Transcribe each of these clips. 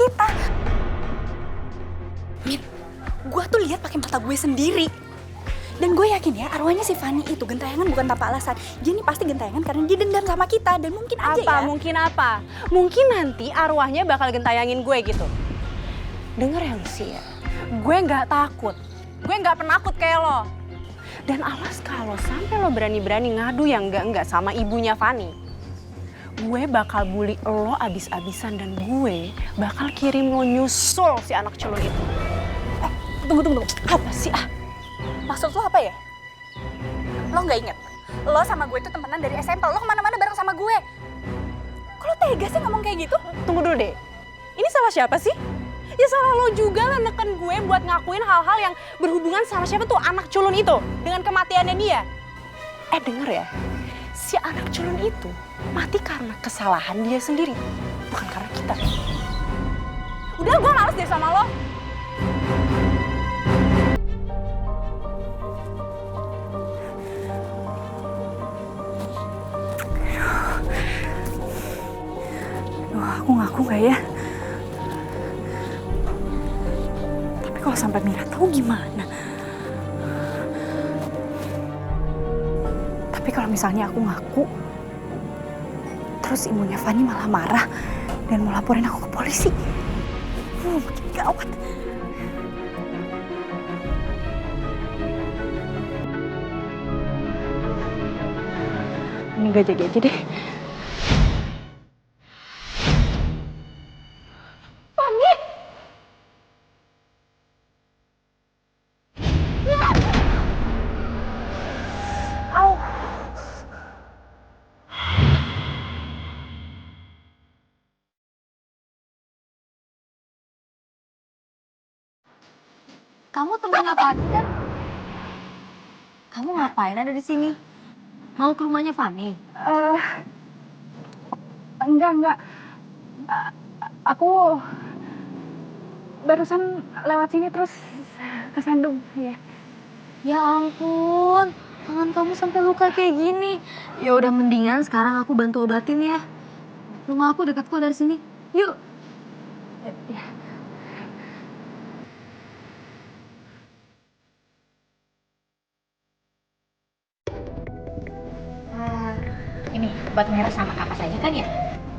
kita. Min, gue tuh lihat pakai mata gue sendiri. Dan gue yakin ya, arwahnya si Fanny itu gentayangan bukan tanpa alasan. Dia nih pasti gentayangan karena dia dendam sama kita. Dan mungkin aja ya. Mungkin apa? Mungkin nanti arwahnya bakal gentayangin gue gitu. Dengar ya Lucy ya, gue nggak takut. Gue nggak penakut kayak lo. Dan awas kalau sampai lo berani-berani ngadu yang enggak sama ibunya Fanny, gue bakal bully lo abis-abisan dan gue bakal kirim lo nyusul si anak culun itu. Tunggu. Apa sih ah? Maksud lo apa ya? Lo nggak inget? Lo sama gue tuh temenan dari SMP. Lo kemana-mana bareng sama gue. Kok lo tega sih ngomong kayak gitu? Tunggu dulu deh. Ini salah siapa sih? Ya salah lo juga lah neken gue buat ngakuin hal-hal yang berhubungan sama siapa tuh anak culun itu. Dengan kematiannya dia. Denger ya. Si anak culun itu mati karena kesalahan dia sendiri. Bukan karena kita. Udah gue males deh sama lo. Aku ngaku gak ya? Tapi kalau sampai Mira tahu gimana? Tapi kalau misalnya aku ngaku, terus ibunya Fanny malah marah dan mau laporin aku ke polisi. Makin gawat. Ini gak jaga aja deh. Kamu temennya Fanny kan? Kamu ngapain ada di sini? Mau ke rumahnya Fanny? Enggak. Aku barusan lewat sini terus kesandung, ya. Ya ampun, tangan kamu sampai luka kayak gini. Ya udah mendingan sekarang aku bantu obatin ya. Rumah aku dekat kok dari sini. Yuk. Ya. Ini obat merah sama kapas aja kan ya?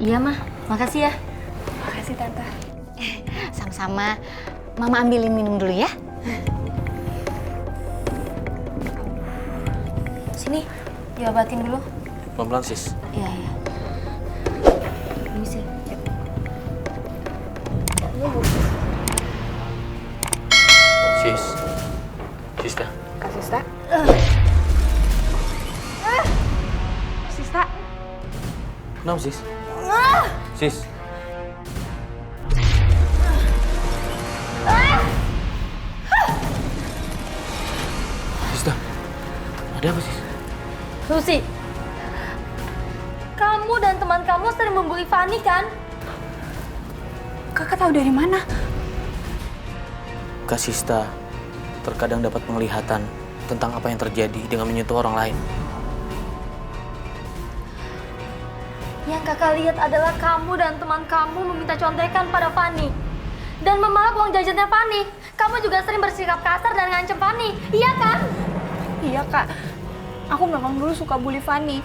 Iya mah, makasih ya. Makasih Tante. Sama-sama. Mama ambilin minum dulu ya. Sini, diobatin dulu. Pelan-pelan sis. Iya. Ini sih. Sista. Kak Sista. Sista. Kenapa sis? Sis. Sista. Ada apa sis? Lucy, kamu dan teman kamu sering membuli Fanny kan? Kakak tahu dari mana? Kak Sista terkadang dapat penglihatan tentang apa yang terjadi dengan menyentuh orang lain. Yang kakak lihat adalah kamu dan teman kamu meminta contekan pada Fanny. Dan memalak uang jajannya Fanny. Kamu juga sering bersikap kasar dan ngancem Fanny, iya kan? Iya Kak, aku memang dulu suka bully Fanny.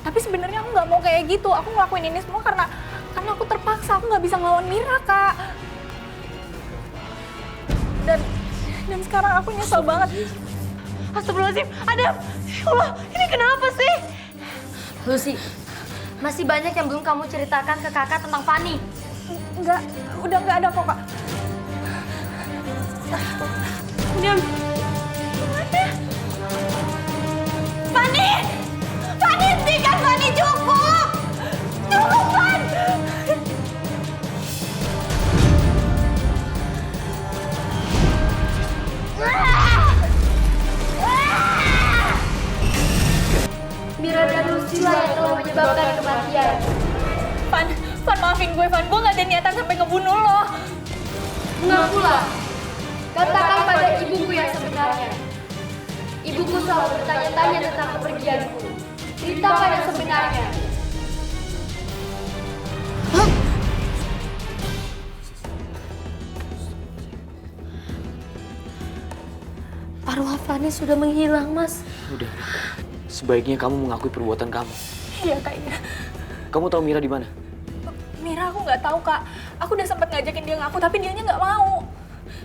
Tapi sebenarnya aku nggak mau kayak gitu. Aku ngelakuin ini semua karena aku terpaksa. Aku nggak bisa ngelawan Mira, Kak. Dan sekarang aku nyesel banget. Astagfirullahaladzim, Adam, ya Allah, ini kenapa sih? Lucy, masih banyak yang belum kamu ceritakan ke kakak tentang Fanny. Enggak, udah nggak ada kok, Kak. Diam. Mana? Fanny! Fanny, hentikan Fanny, cukup! Cukup, Fan! Mira dan Lucy lah yang telah menyebabkan kematian. Van, maafin gue, Van. Gue nggak ada niatan sampai ngebunuh lo. Mengakulah. Katakan pada ibuku yang sebenarnya. Ibuku selalu bertanya-tanya tentang kepergianku. Ceritakan yang sebenarnya. arwah Fani sudah menghilang, Mas. Udah. Sebaiknya kamu mengakui perbuatan kamu. Iya Kak, iya. Kamu tahu Mira di mana? Mira aku nggak tahu Kak. Aku udah sempat ngajakin dia ngaku tapi dianya nggak mau.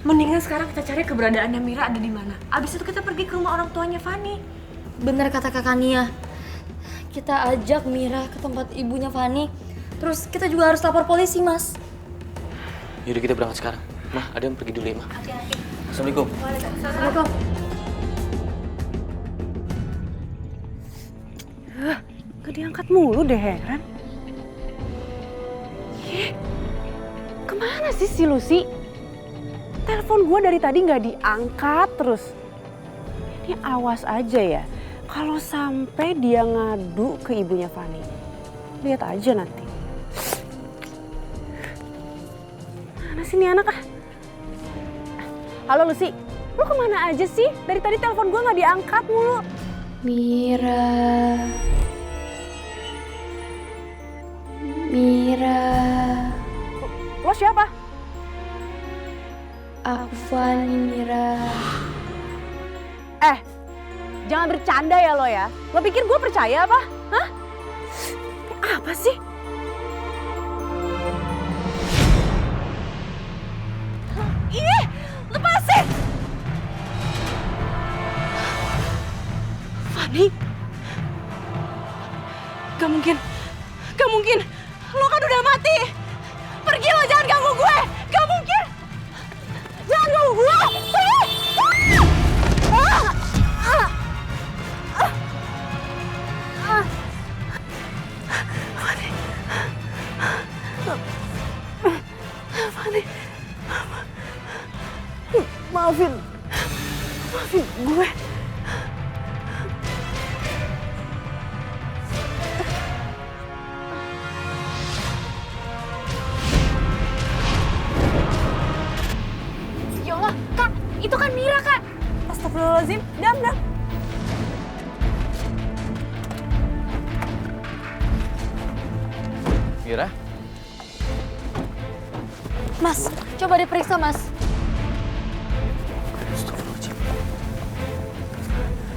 Mendingan sekarang kita cari keberadaannya Mira ada di mana. Abis itu kita pergi ke rumah orang tuanya Fani. Benar kata Kakak Nia. Kita ajak Mira ke tempat ibunya Fani. Terus kita juga harus lapor polisi, Mas. Yaudah kita berangkat sekarang. Mah, ada yang pergi dulu ya, Mah. Assalamualaikum. Assalamualaikum. Gak diangkat mulu deh, heran. Kemana sih si Lucy? Telepon gue dari tadi nggak diangkat terus. Ini awas aja ya, kalau sampai dia ngadu ke ibunya Fani. Lihat aja nanti. Mana sih ini anak ah? Halo Lucy, lu kemana aja sih? Dari tadi telepon gue nggak diangkat mulu. Mira. Mira. Lo siapa? Aku Fani, Mira. Jangan bercanda ya lo ya. Lo pikir gue percaya apa? Hah? Apa sih? Ih, lepasin! Fani? Gak mungkin. Gak mungkin. Lo kan udah mati. Pergi lo, jangan ganggu gue. Gak mungkin. Jangan ganggu gue. Maafin gue. Ya Allah, Kak, itu kan Mira, Kak. Astagfirullahaladzim, dam. Mira? Mas, coba diperiksa, Mas. Astagfirullahaladzim.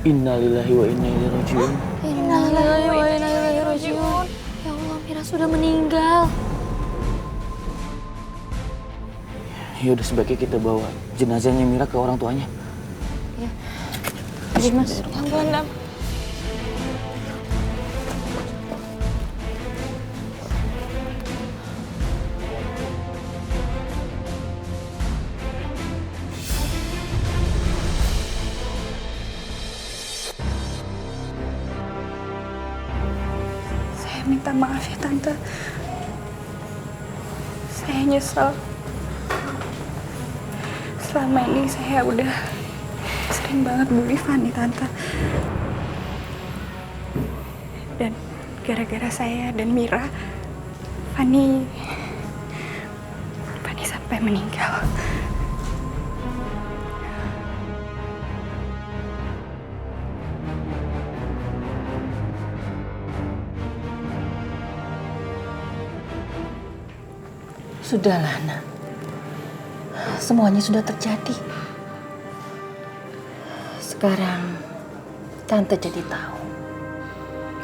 Innalillahi wa inna ilaihi raji'un. Innalillahi wa inna ilaihi raji'un. Ya Allah, Mira sudah meninggal. Ya udah sebaiknya kita bawa jenazahnya Mira ke orang tuanya. Aduh, Mas. Pelan-pelan, Dam. Saya minta maaf ya, Tante. Saya nyesel. Selama ini saya udah sering banget bully Fani, Tante. Dan gara-gara saya dan Mira, Fani sampai meninggal. Sudahlah, Nak. Semuanya sudah terjadi. Sekarang Tante jadi tahu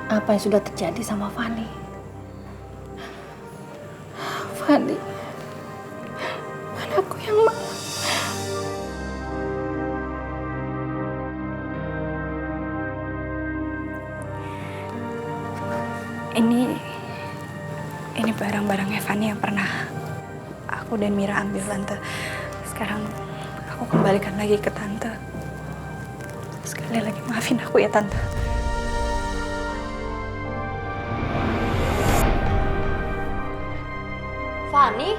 apa yang sudah terjadi sama Fani. Fani, anakku yang mana? Ini barang-barangnya Fani yang pernah aku dan Mira ambil, Tante. Sekarang aku kembalikan lagi ke Tante. Sekali lagi maafin aku ya, Tante. Fani?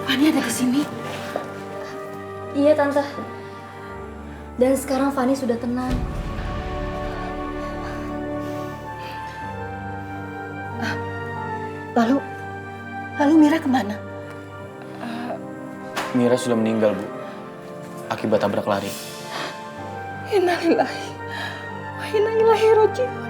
Fani ada di sini. Iya, Tante. Dan sekarang Fani sudah tenang. Lalu Mira kemana? Mira sudah meninggal, Bu. Akibat tabrak lari. Innalillahi wa inna ilaihi raji'un.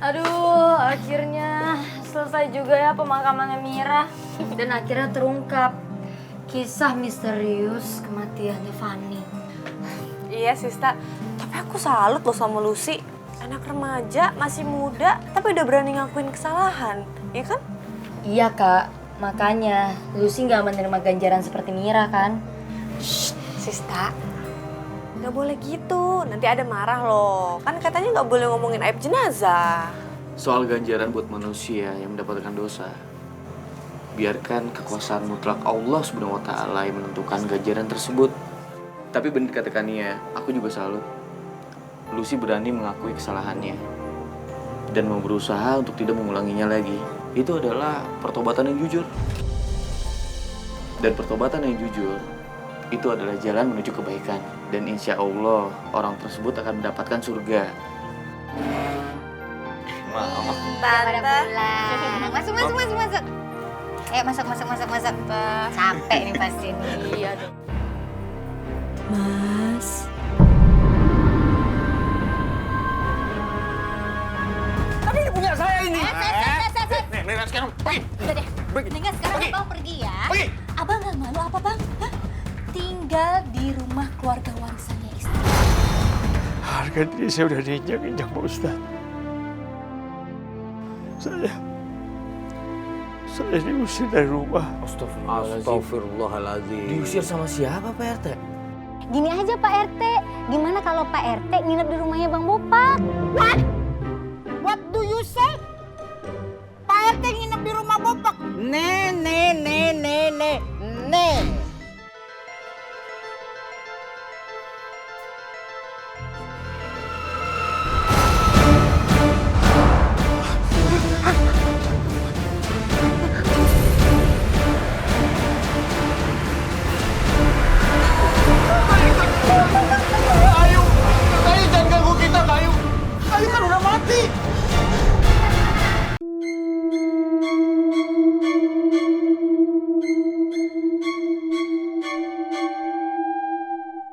Aduh, akhirnya selesai juga ya pemakamannya Mira. Dan akhirnya terungkap kisah misterius kematiannya Fanny. Iya Sista, tapi aku salut loh sama Lucy. Anak remaja, masih muda, tapi udah berani ngakuin kesalahan, ya kan? Iya kak, makanya Lucy nggak menerima ganjaran seperti Mira kan? Sista, nggak boleh gitu, nanti ada marah loh. Kan katanya nggak boleh ngomongin aib jenazah. Soal ganjaran buat manusia yang mendapatkan dosa, biarkan kekuasaan mutlak Allah Subhanahu wa Ta'ala yang menentukan ganjaran tersebut. Tapi bener kata Kania, aku juga salut. Lucy berani mengakui kesalahannya dan mau berusaha untuk tidak mengulanginya lagi. Itu adalah pertobatan yang jujur. Dan pertobatan yang jujur itu adalah jalan menuju kebaikan. Dan insya Allah orang tersebut akan mendapatkan surga. Maaf. Pada pulang. Masuk. Ayo masuk. Capek nih pasti nih. Iya dong. Mas. Tapi ini punya saya ini. Nih, sekarang pergi. Udah deh. Mendingan sekarang abang pergi ya. Pergi. Abang nggak malu apa bang? Hah? Tinggal di rumah keluarga warisannya istri. Harga diri saya udah diinjak-injak Pak Ustadz. Saya diusir dari rumah. Astagfirullahaladzim. Diusir sama siapa Pak RT? Gini aja Pak RT, gimana kalau Pak RT nginep di rumahnya Bang Bopak? What do you say? Pak RT nginep di rumah Bopak?